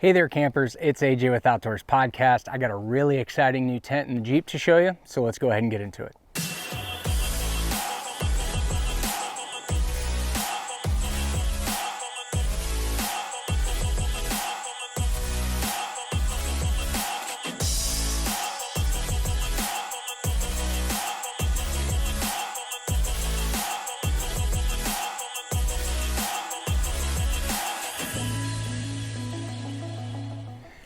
Hey there campers, it's AJ with Outdoors Podcast. I got a really exciting new tent in the Jeep to show you, so let's go ahead and get into it.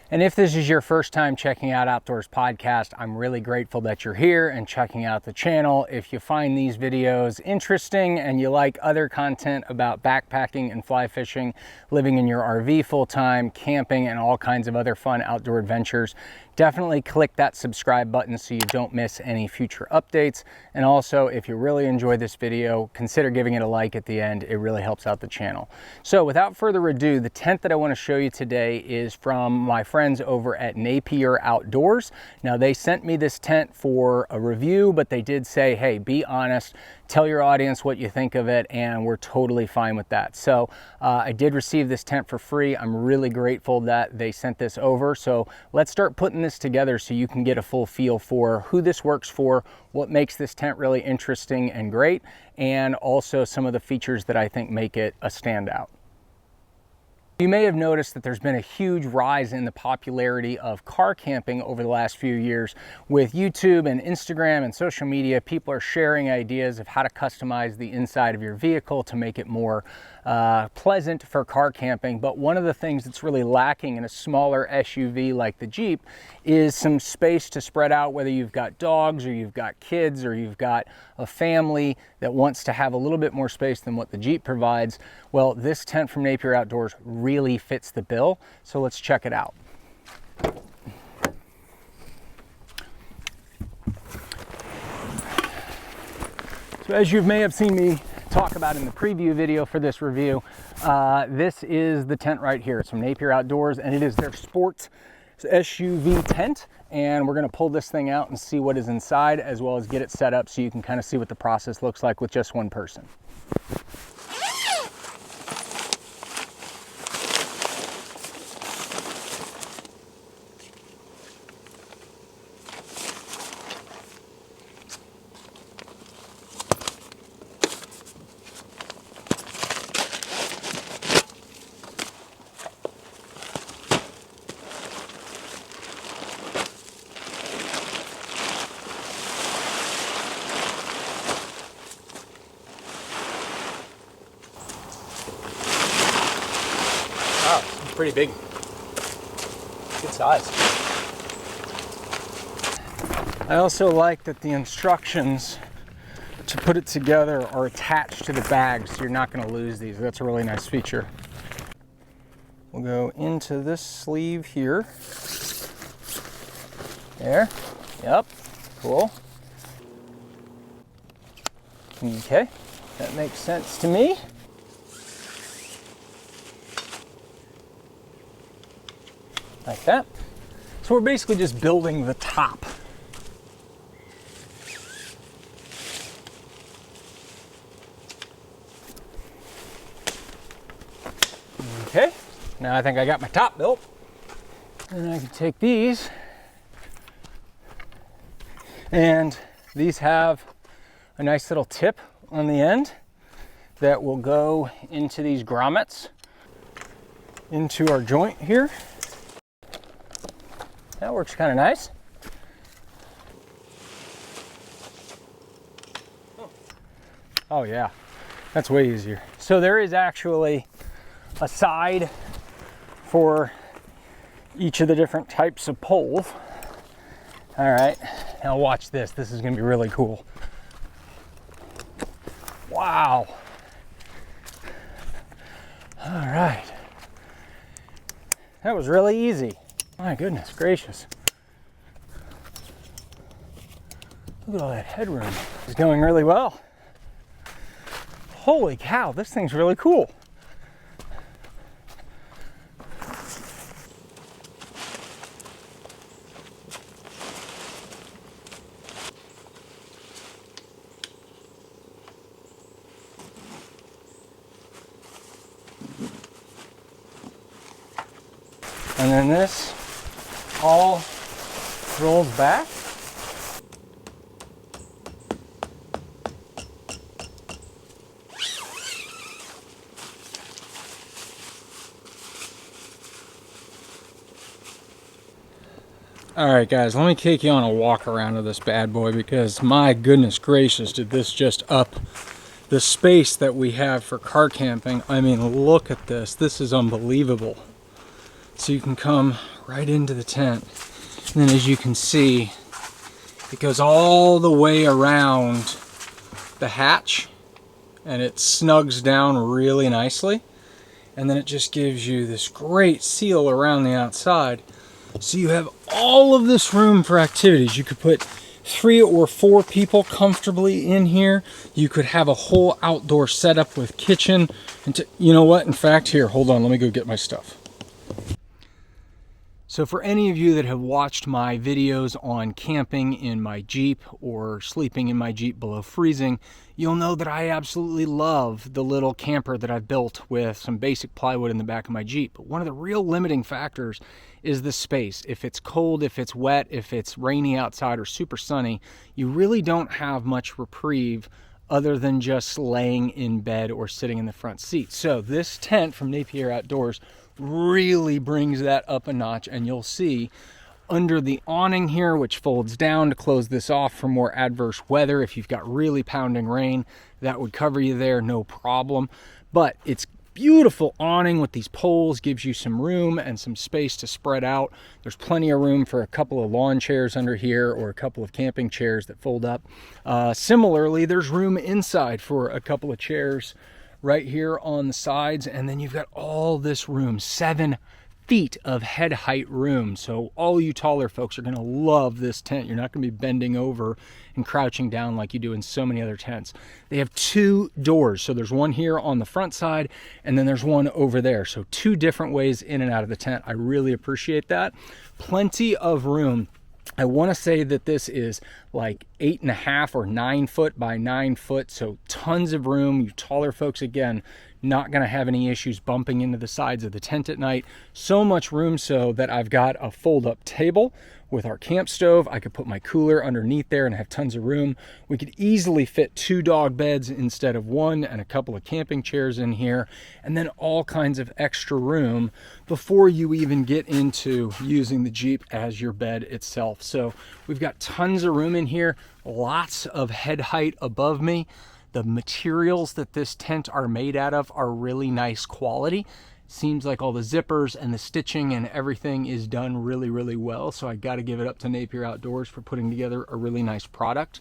And if this is your first time checking out Outdoors Podcast, I'm really grateful that you're here and checking out the channel. If you find these videos interesting and you like other content about backpacking and fly fishing, living in your RV full-time, camping, and all kinds of other fun outdoor adventures, definitely click that subscribe button so you don't miss any future updates. And also, if you really enjoyed this video, consider giving it a like at the end. It really helps out the channel. So without further ado, the tent that I want to show you today is from my friends over at Napier Outdoors. Now, they sent me this tent for a review, but they did say, hey, be honest, tell your audience what you think of it, and we're totally fine with that. So I did receive this tent for free. I'm really grateful that they sent this over. So let's start putting this together so you can get a full feel for who this works for, what makes this tent really interesting and great, and also some of the features that I think make it a standout. You may have noticed that there's been a huge rise in the popularity of car camping over the last few years. With YouTube and Instagram and social media, people are sharing ideas of how to customize the inside of your vehicle to make it more pleasant for car camping. But one of the things that's really lacking in a smaller SUV like the Jeep is some space to spread out, whether you've got dogs or you've got kids or you've got a family that wants to have a little bit more space than what the Jeep provides. Well, this tent from Napier Outdoors really fits the bill. So let's check it out. So as you may have seen me talk about in the preview video for this review, this is the tent right here. It's from Napier Outdoors, and it is their Sportz SUV Tent. And we're gonna pull this thing out and see what is inside, as well as get it set up so you can kind of see what the process looks like with just one person. Wow, it's pretty big. Good size. I also like that the instructions to put it together are attached to the bag, so you're not going to lose these. That's a really nice feature. We'll go into this sleeve here. There. Yep. Cool. Okay. That makes sense to me. Like that. So we're basically just building the top. Okay, now I think I got my top built. And I can take these, and these have a nice little tip on the end that will go into these grommets into our joint here. That works kind of nice. Oh yeah, that's way easier. So there is actually a side for each of the different types of poles. All right, now watch this. This is gonna be really cool. Wow. All right. That was really easy. My goodness gracious. Look at all that headroom. It's going really well. Holy cow, this thing's really cool. And then this all rolls back. All right, guys, let me take you on a walk around of this bad boy, because my goodness gracious, did this just up the space that we have for car camping. I mean, look at this. This is unbelievable. So you can come right into the tent. And then as you can see, it goes all the way around the hatch and it snugs down really nicely. And then it just gives you this great seal around the outside. So you have all of this room for activities. You could put 3 or 4 people comfortably in here. You could have a whole outdoor setup with kitchen. And you know what? In fact, here, hold on, let me go get my stuff. So for any of you that have watched my videos on camping in my Jeep or sleeping in my Jeep below freezing, you'll know that I absolutely love the little camper that I've built with some basic plywood in the back of my Jeep. But one of the real limiting factors is the space. If it's cold, if it's wet, if it's rainy outside or super sunny, you really don't have much reprieve other than just laying in bed or sitting in the front seat. So this tent from Napier Outdoors really brings that up a notch, and you'll see under the awning here, which folds down to close this off for more adverse weather. If you've got really pounding rain, that would cover you there, no problem. But it's beautiful awning with these poles, gives you some room and some space to spread out. There's plenty of room for a couple of lawn chairs under here or a couple of camping chairs that fold up. Similarly, there's room inside for a couple of chairs right here on the sides, and then you've got all this room, 7 feet of head height room. So all you taller folks are going to love this tent. You're not going to be bending over and crouching down like you do in so many other tents. They have 2 doors. So there's one here on the front side, and then there's one over there. So 2 different ways in and out of the tent. I really appreciate that. Plenty of room. I want to say that this is like 8.5 or 9 foot by 9 foot. So tons of room. You taller folks, again, not going to have any issues bumping into the sides of the tent at night. So much room so that I've got a fold-up table with our camp stove. I could put my cooler underneath there and have tons of room. We could easily fit 2 dog beds instead of 1, and a couple of camping chairs in here, and then all kinds of extra room before you even get into using the Jeep as your bed itself. So we've got tons of room in here, lots of head height above me. The materials that this tent are made out of are really nice quality. Seems like all the zippers and the stitching and everything is done really, really well. So I got to give it up to Napier Outdoors for putting together a really nice product.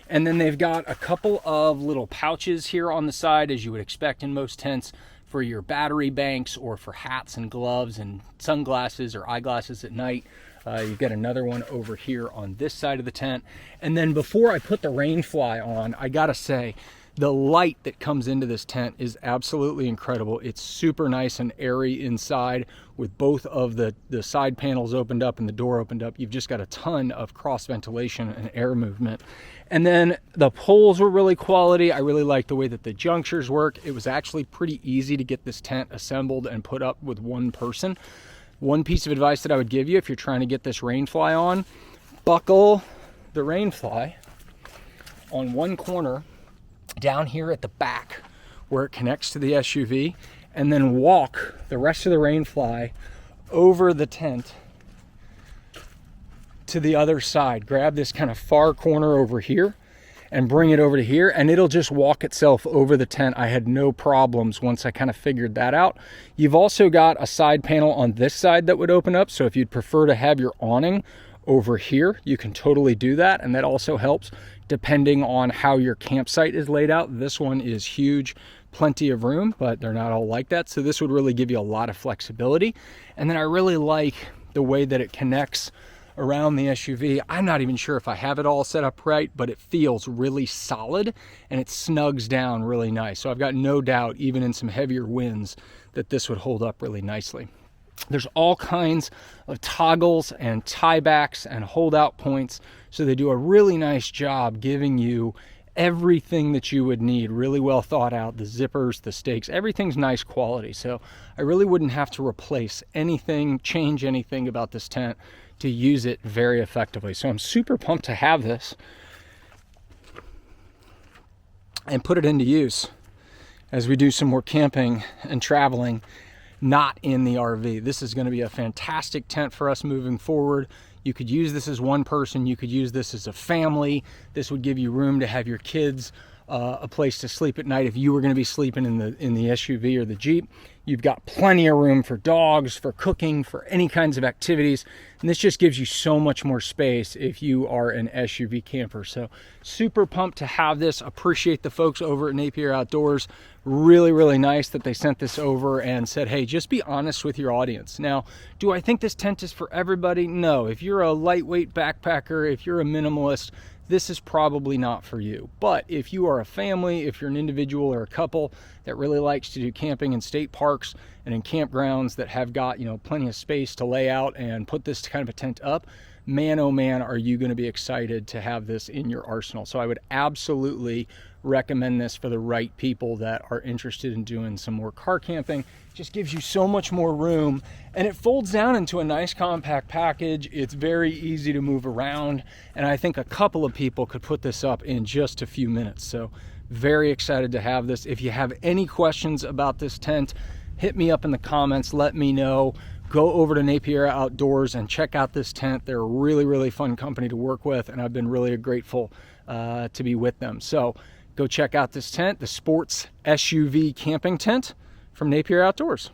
And then they've got a couple of little pouches here on the side, as you would expect in most tents, for your battery banks or for hats and gloves and sunglasses or eyeglasses at night. You've got another one over here on this side of the tent. And then before I put the rain fly on, I gotta say, the light that comes into this tent is absolutely incredible. It's super nice and airy inside with both of the side panels opened up and the door opened up. You've just got a ton of cross ventilation and air movement. And then the poles were really quality. I really like the way that the junctures work. It was actually pretty easy to get this tent assembled and put up with one person. One piece of advice that I would give you if you're trying to get this rain fly on, buckle the rain fly on one corner down here at the back where it connects to the SUV, and then walk the rest of the rain fly over the tent to the other side. Grab this kind of far corner over here and bring it over to here, and it'll just walk itself over the tent. I had no problems once I kind of figured that out. You've also got a side panel on this side that would open up, so if you'd prefer to have your awning over here, you can totally do that, and that also helps depending on how your campsite is laid out. This one is huge, plenty of room, but they're not all like that, so this would really give you a lot of flexibility. And then I really like the way that it connects around the SUV. I'm not even sure if I have it all set up right, but it feels really solid and it snugs down really nice. So I've got no doubt, even in some heavier winds, that this would hold up really nicely. There's all kinds of toggles and tiebacks and holdout points, so they do a really nice job giving you everything that you would need, really well thought out. The zippers, the stakes, everything's nice quality. So I really wouldn't have to replace anything, change anything about this tent to use it very effectively. So I'm super pumped to have this and put it into use as we do some more camping and traveling, not in the RV. This is going to be a fantastic tent for us moving forward. You could use this as one person, you could use this as a family. This would give you room to have your kids a place to sleep at night if you were going to be sleeping in the SUV or the Jeep. You've got plenty of room for dogs, for cooking, for any kinds of activities. And this just gives you so much more space if you are an SUV camper. So super pumped to have this. Appreciate the folks over at Napier Outdoors. Really, really nice that they sent this over and said, hey, just be honest with your audience. Now, do I think this tent is for everybody? No. If you're a lightweight backpacker, if you're a minimalist, this is probably not for you. But if you are a family, if you're an individual or a couple that really likes to do camping in state parks and in campgrounds that have got, you know, plenty of space to lay out and put this kind of a tent up, man, oh man, are you going to be excited to have this in your arsenal. So I would absolutely recommend this for the right people that are interested in doing some more car camping. It just gives you so much more room, and it folds down into a nice compact package. It's very easy to move around, and I think a couple of people could put this up in just a few minutes. So very excited to have this. If you have any questions about this tent, hit me up in the comments, let me know. Go over to Napier Outdoors and check out this tent. They're a really, really fun company to work with, and I've been really grateful to be with them. So go check out this tent, the Sportz SUV camping tent from Napier Outdoors.